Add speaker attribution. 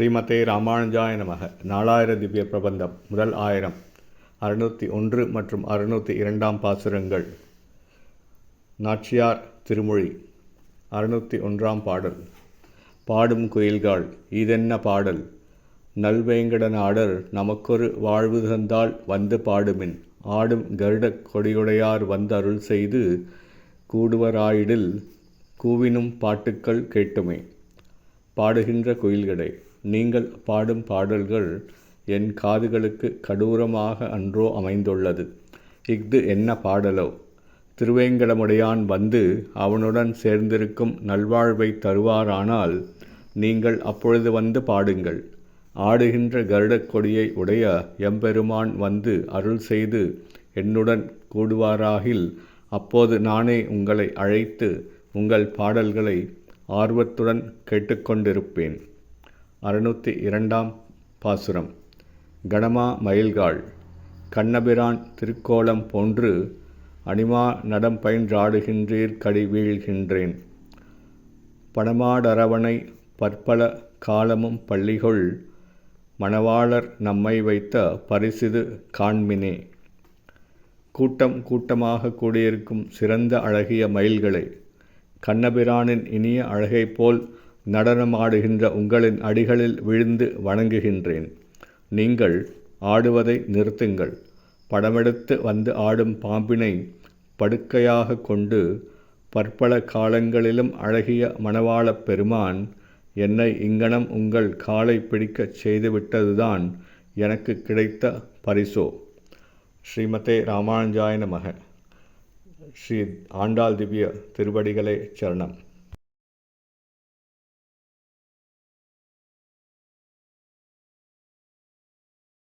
Speaker 1: ஸ்ரீமதே ராமானுஜாய நமக. நாலாயிர திவ்ய பிரபந்தம் முதல் 1000 601 மற்றும் 602 பாசுரங்கள். நாச்சியார் திருமொழி 601 பாடல். பாடும் குயில்காள் இதென்ன பாடல், நல்வேங்கட நாடர் நமக்கொரு வாழ்வு தந்தால் வந்து பாடுமின், ஆடும் கருடக் கொடியுடையார் வந்து அருள் செய்து கூடுவராயிடில் கூவினும் பாட்டுக்கள் கேட்டுமே. பாடுகின்ற குயில்களே, நீங்கள் பாடும் பாடல்கள் என் காதுகளுக்கு கடூரமாக அன்றோ அமைந்துள்ளது. இஃது என்ன பாடலோ? திருவேங்கடமுடையான் வந்து அவனுடன் சேர்ந்திருக்கும் நல்வாழ்வை தருவாரானால் நீங்கள் அப்பொழுது வந்து பாடுங்கள். ஆடுகின்ற கருடக் கொடியை உடைய எம்பெருமான் வந்து அருள் செய்து என்னுடன் கூடுவாராகில் அப்போது நானே உங்களை அழைத்து உங்கள் பாடல்களை ஆர்வத்துடன் கேட்டுக்கொண்டிருப்பேன். 602 பாசுரம். கணமா மயில்காள் கண்ணபிரான் திருக்கோலம் போன்று அணிமா நடம் பயின்றாடுகின்றீர் கடி வீழ்கின்றேன். பணமாடரவணை பற்பல காலமும் பள்ளிகொள் மணவாளர் நம்மை வைத்த பரிசிது காண்மினே. கூட்டம் கூட்டமாக கூடியிருக்கும் சிறந்த அழகிய மயில்களை, கண்ணபிரானின் இனிய அழகை போல் நடனமாடுகின்ற உங்களின் அடிகளில் விழுந்து வணங்குகின்றேன். நீங்கள் ஆடுவதை நிறுத்துங்கள். படமெடுத்து வந்து ஆடும் பாம்பினை படுக்கையாக கொண்டு பற்பல காலங்களிலும் அழகிய மணவாளப் பெருமான் என்னை இங்கனம் உங்கள் காலை பிடிக்கச் செய்துவிட்டதுதான் எனக்கு கிடைத்த பரிசோ. ஸ்ரீமதே ராமானுஜாய நமக. ஸ்ரீ ஆண்டாள் திவ்ய திருவடிகளே சரணம்.